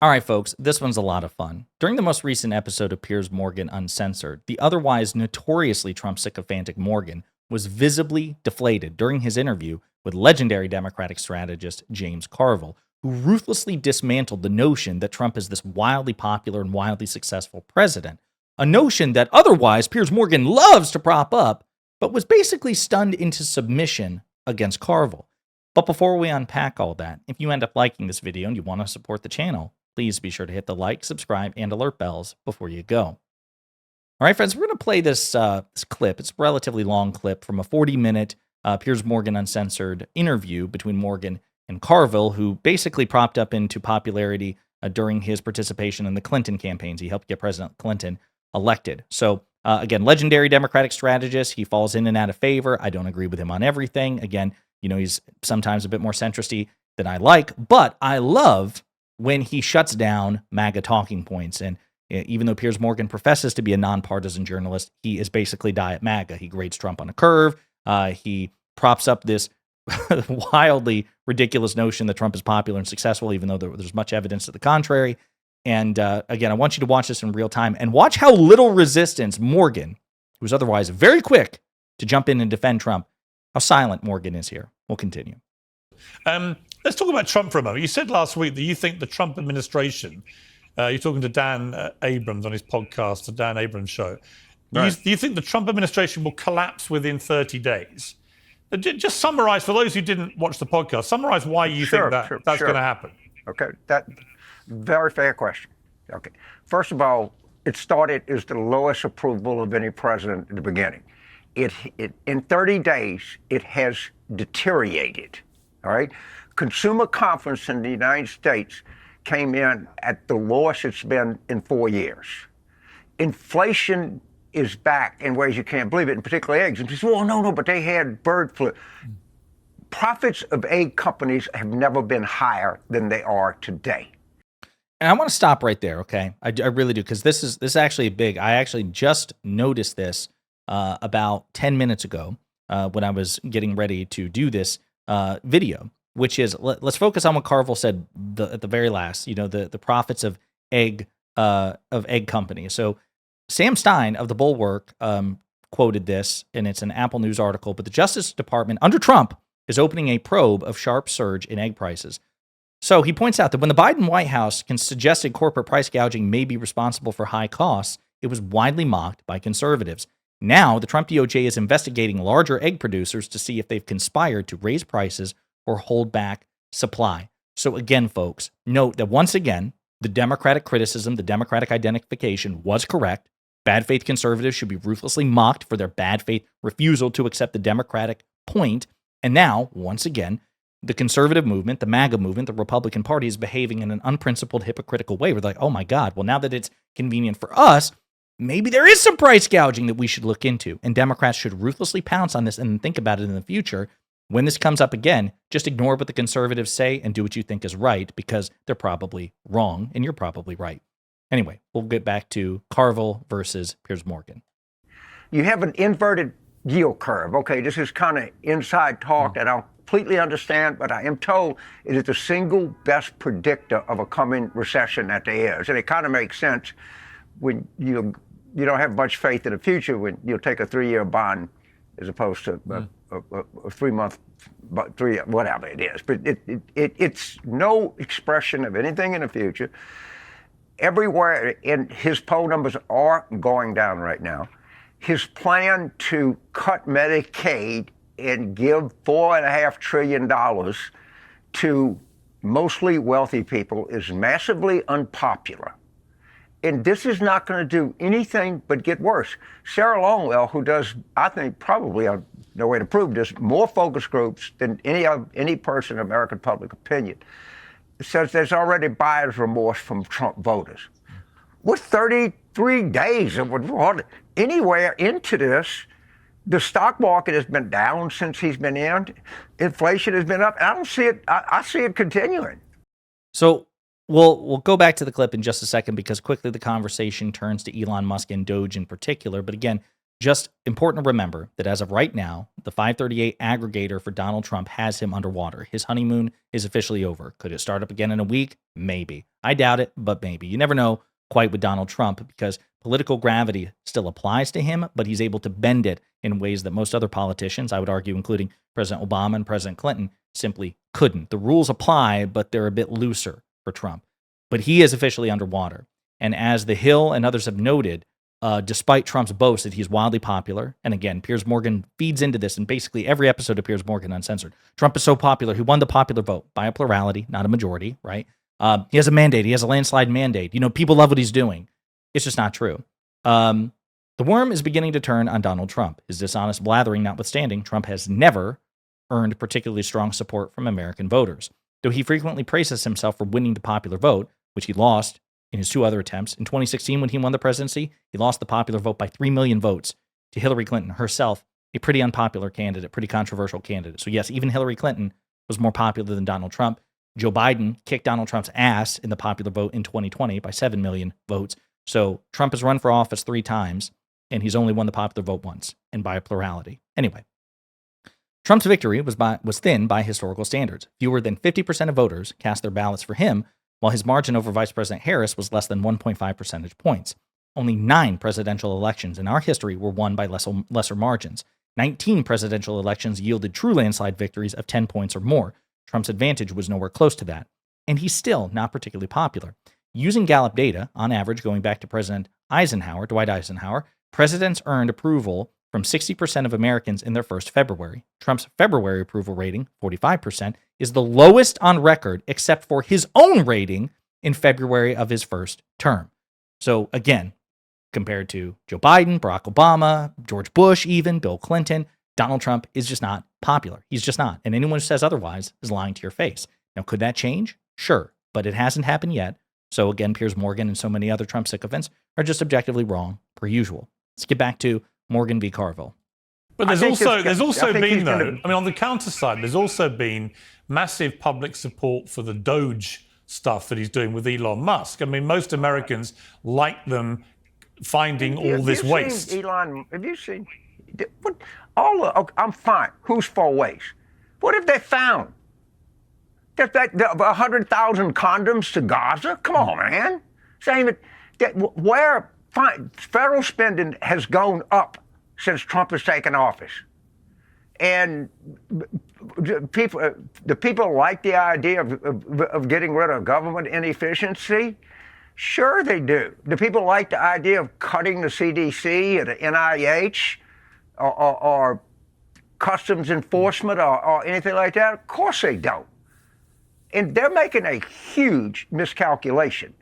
All right, folks, this one's a lot of fun. During the most recent episode of Piers Morgan Uncensored, the otherwise notoriously Trump sycophantic Morgan was visibly deflated during his interview with legendary Democratic strategist James Carville, who ruthlessly dismantled the notion that Trump is this wildly popular and wildly successful president, a notion that otherwise Piers Morgan loves to prop up, but was basically stunned into submission against Carville. But before we unpack all that, if you end up liking this video and you want to support the channel, please be sure to hit the like, subscribe, and alert bells before you go. All right, friends, we're going to play this clip. It's a relatively long clip from a 40-minute Piers Morgan Uncensored interview between Morgan and Carville, who basically propped up into popularity during his participation in the Clinton campaigns. He helped get President Clinton elected. So, again, legendary Democratic strategist. He falls in and out of favor. I don't agree with him on everything. Again, he's sometimes a bit more centristy than I like, but I love when he shuts down MAGA talking points. And even though Piers Morgan professes to be a nonpartisan journalist, he is basically Diet MAGA. He grades Trump on a curve. He props up this wildly ridiculous notion that Trump is popular and successful, even though there's much evidence to the contrary. And again, I want you to watch this in real time and watch how little resistance Morgan, who's otherwise very quick to jump in and defend Trump, how silent Morgan is here. We'll continue. Let's talk about Trump for a moment. You said last week that you think the Trump administration, you're talking to Dan Abrams on his podcast, the Dan Abrams Show. Right. Do you think the Trump administration will collapse within 30 days? Just summarize, for those who didn't watch the podcast, summarize why you think that's going to happen. Okay, that very fair question. Okay, first of all, it started as the lowest approval of any president in the beginning. In 30 days, it has deteriorated. All right, consumer confidence in the United States came in at the lowest it's been in 4 years. Inflation is back in ways you can't believe it, in particular eggs. And people say, well, no, but they had bird flu. Profits of egg companies have never been higher than they are today. And I want to stop right there, okay? I really do, because this is actually big. I actually just noticed this about 10 minutes ago when I was getting ready to do this video, which is, let's focus on what Carville said at the very last, the profits of egg companies. So Sam Stein of the Bulwark quoted this, and it's an Apple News article, but the Justice Department under Trump is opening a probe of sharp surge in egg prices. So he points out that when the Biden White House suggested corporate price gouging may be responsible for high costs, it was widely mocked by conservatives. Now, the Trump DOJ is investigating larger egg producers to see if they've conspired to raise prices or hold back supply. So again, folks, note that once again, the Democratic criticism, the Democratic identification was correct. Bad faith conservatives should be ruthlessly mocked for their bad faith refusal to accept the Democratic point. And now, once again, the conservative movement, the MAGA movement, the Republican Party is behaving in an unprincipled, hypocritical way. We're like, oh my God, well, now that it's convenient for us, maybe there is some price gouging that we should look into. And Democrats should ruthlessly pounce on this and think about it in the future. When this comes up again, just ignore what the conservatives say and do what you think is right, because they're probably wrong and you're probably right. Anyway, we'll get back to Carville versus Piers Morgan. You have an inverted yield curve. Okay, this is kind of inside talk that I completely understand, but I am told it is the single best predictor of a coming recession that there is. And it kind of makes sense when you don't have much faith in the future when you'll take a 3-year bond as opposed to a 3-month, whatever it is. But it's no expression of anything in the future. Everywhere, and his poll numbers are going down right now. His plan to cut Medicaid and give $4.5 trillion to mostly wealthy people is massively unpopular. And this is not going to do anything but get worse. Sarah Longwell, who does, I think, probably, no way to prove this, more focus groups than any person in American public opinion, says there's already buyer's remorse from Trump voters. We're 33 days anywhere into this. The stock market has been down since he's been in. Inflation has been up. I don't see it. I see it continuing. So we'll go back to the clip in just a second, because quickly the conversation turns to Elon Musk and DOGE in particular. But again, Just important to remember that as of right now, the 538 aggregator for Donald Trump has him underwater. His honeymoon is officially over. Could it start up again in a week? Maybe. I doubt it, but maybe. You never know quite with Donald Trump because political gravity still applies to him, but he's able to bend it in ways that most other politicians, I would argue, including President Obama and President Clinton, simply couldn't. The rules apply, but they're a bit looser for Trump. But he is officially underwater. And as The Hill and others have noted, despite Trump's boast that he's wildly popular, and again, Piers Morgan feeds into this in basically every episode of Piers Morgan Uncensored. Trump is so popular, he won the popular vote by a plurality, not a majority, right? He has a mandate. He has a landslide mandate. People love what he's doing. It's just not true. The worm is beginning to turn on Donald Trump. His dishonest blathering notwithstanding, Trump has never earned particularly strong support from American voters. Though he frequently praises himself for winning the popular vote, which he lost in his 2 other attempts. In 2016, when he won the presidency, he lost the popular vote by 3 million votes to Hillary Clinton herself, a pretty unpopular candidate, pretty controversial candidate. So yes, even Hillary Clinton was more popular than Donald Trump. Joe Biden kicked Donald Trump's ass in the popular vote in 2020 by 7 million votes. So Trump has run for office 3 times, and he's only won the popular vote once, and by a plurality. Anyway, Trump's victory was thin by historical standards. Fewer than 50% of voters cast their ballots for him, while his margin over Vice President Harris was less than 1.5 percentage points. Only 9 presidential elections in our history were won by lesser margins. 19 presidential elections yielded true landslide victories of 10 points or more. Trump's advantage was nowhere close to that. And he's still not particularly popular. Using Gallup data, on average, going back to President Eisenhower, Dwight Eisenhower, presidents earned approval from 60% of Americans in their first February. Trump's February approval rating, 45%, is the lowest on record except for his own rating in February of his first term. So again, compared to Joe Biden, Barack Obama, George Bush, even Bill Clinton, Donald Trump is just not popular. He's just not. And anyone who says otherwise is lying to your face. Now, could that change? Sure, but it hasn't happened yet. So again, Piers Morgan and so many other Trump sycophants are just objectively wrong, per usual. Let's get back to Morgan v. Carville. But there's also been, though, on the counter side, there's also been massive public support for the DOGE stuff that he's doing with Elon Musk. Most Americans like them finding all this waste. Elon, have you seen what? I'm fine. Who's for waste? What have they found? That 100,000 condoms to Gaza? Come on, man. Saying that federal spending has gone up since Trump has taken office. And the people like the idea of getting rid of government inefficiency? Sure they do. Do people like the idea of cutting the CDC or the NIH or customs enforcement or anything like that? Of course they don't. And they're making a huge miscalculation.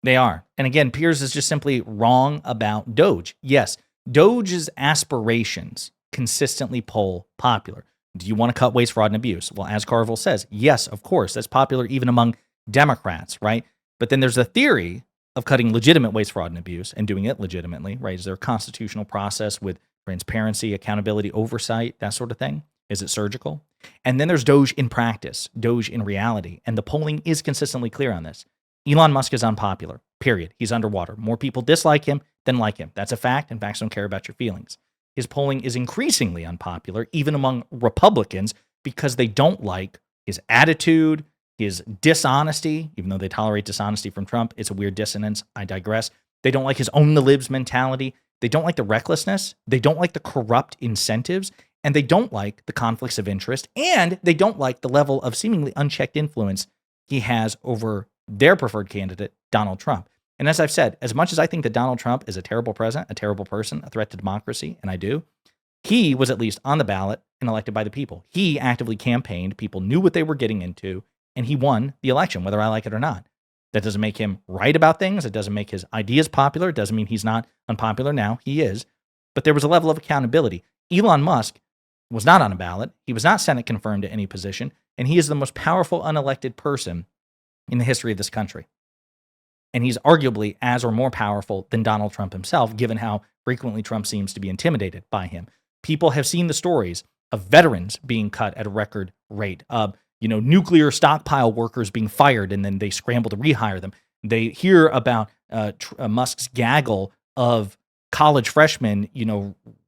They are. And again, Piers is just simply wrong about DOGE. Yes, DOGE's aspirations consistently poll popular. Do you want to cut waste, fraud, and abuse? Well, as Carville says, yes, of course. That's popular even among Democrats, right? But then there's a theory of cutting legitimate waste, fraud, and abuse and doing it legitimately, right? Is there a constitutional process with transparency, accountability, oversight, that sort of thing? Is it surgical? And then there's DOGE in practice, DOGE in reality. And the polling is consistently clear on this. Elon Musk is unpopular, period. He's underwater. More people dislike him than like him. That's a fact, and facts don't care about your feelings. His polling is increasingly unpopular, even among Republicans, because they don't like his attitude, his dishonesty, even though they tolerate dishonesty from Trump. It's a weird dissonance. I digress. They don't like his own the libs mentality. They don't like the recklessness. They don't like the corrupt incentives. And they don't like the conflicts of interest. And they don't like the level of seemingly unchecked influence he has over their preferred candidate, Donald Trump. And as I've said, as much as I think that Donald Trump is a terrible president, a terrible person, a threat to democracy, and I do, he was at least on the ballot and elected by the people. He actively campaigned. People knew what they were getting into, and he won the election, whether I like it or not. That doesn't make him right about things. It doesn't make his ideas popular. It doesn't mean he's not unpopular now. He is. But there was a level of accountability. Elon Musk was not on a ballot. He was not Senate confirmed to any position, and he is the most powerful unelected person in the history of this country. And he's arguably as or more powerful than Donald Trump himself, given how frequently Trump seems to be intimidated by him. People have seen the stories of veterans being cut at a record rate, of nuclear stockpile workers being fired, and then they scramble to rehire them. They hear about Musk's gaggle of college freshmen,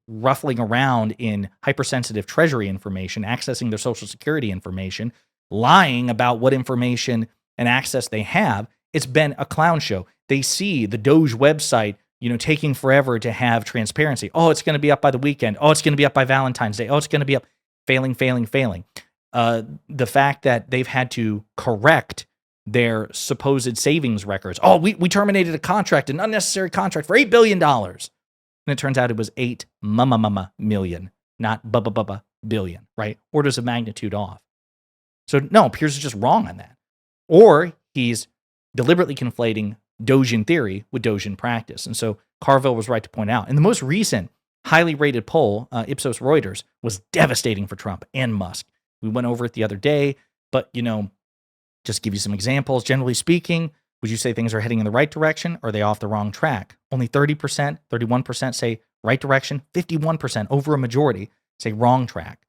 ruffling around in hypersensitive treasury information, accessing their social security information, lying about what information and access they have. It's been a clown show. They see the DOGE website, taking forever to have transparency. Oh, it's going to be up by the weekend. Oh, it's going to be up by Valentine's Day. Oh, it's going to be up. Failing. The fact that they've had to correct their supposed savings records. Oh, we terminated a contract, an unnecessary contract for $8 billion. And it turns out it was 8 million, not billion, right? Orders of magnitude off. So no, Piers is just wrong on that. Or he's deliberately conflating DOGE in theory with DOGE in practice. And so Carville was right to point out. And the most recent highly rated poll, Ipsos Reuters, was devastating for Trump and Musk. We went over it the other day, but, just give you some examples. Generally speaking, would you say things are heading in the right direction, or are they off the wrong track? Only 30%, 31% say right direction, 51%, over a majority, say wrong track.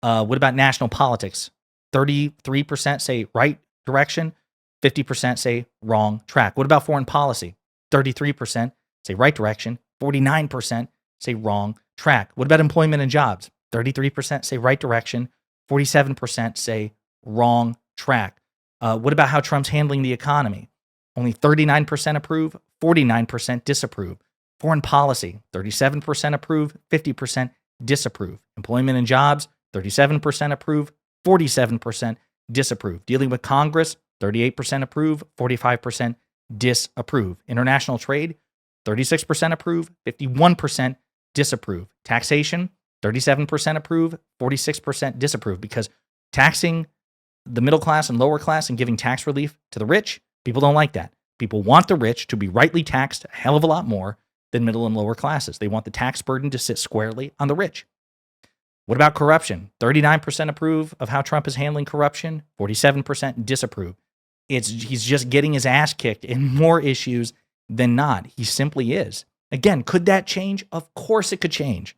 What about national politics? 33% say right direction, 50% say wrong track. What about foreign policy? 33% say right direction, 49% say wrong track. What about employment and jobs? 33% say right direction, 47% say wrong track. What about how Trump's handling the economy? Only 39% approve, 49% disapprove. Foreign policy, 37% approve, 50% disapprove. Employment and jobs, 37% approve, 47% disapprove. Dealing with Congress, 38% approve, 45% disapprove. International trade, 36% approve, 51% disapprove. Taxation, 37% approve, 46% disapprove, because taxing the middle class and lower class and giving tax relief to the rich, people don't like that. People want the rich to be rightly taxed a hell of a lot more than middle and lower classes. They want the tax burden to sit squarely on the rich. What about corruption? 39% approve of how Trump is handling corruption, 47% disapprove. He's just getting his ass kicked in more issues than not. He simply is. Again, could that change? Of course it could change.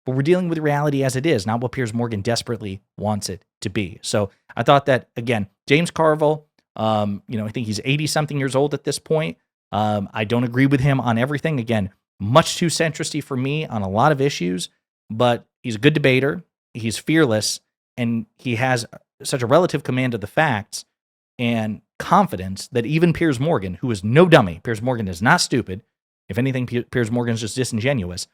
But we're dealing with reality as it is, not what Piers Morgan desperately wants it to be. So I thought that, again, James Carville, I think he's 80-something years old at this point. I don't agree with him on everything. Again, much too centristy for me on a lot of issues, but he's a good debater. He's fearless, and he has such a relative command of the facts and confidence that even Piers Morgan, who is no dummy, Piers Morgan is not stupid. If anything, Piers Morgan is just disingenuous.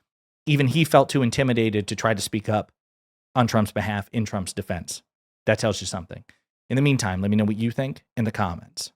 Even he felt too intimidated to try to speak up on Trump's behalf in Trump's defense. That tells you something. In the meantime, let me know what you think in the comments.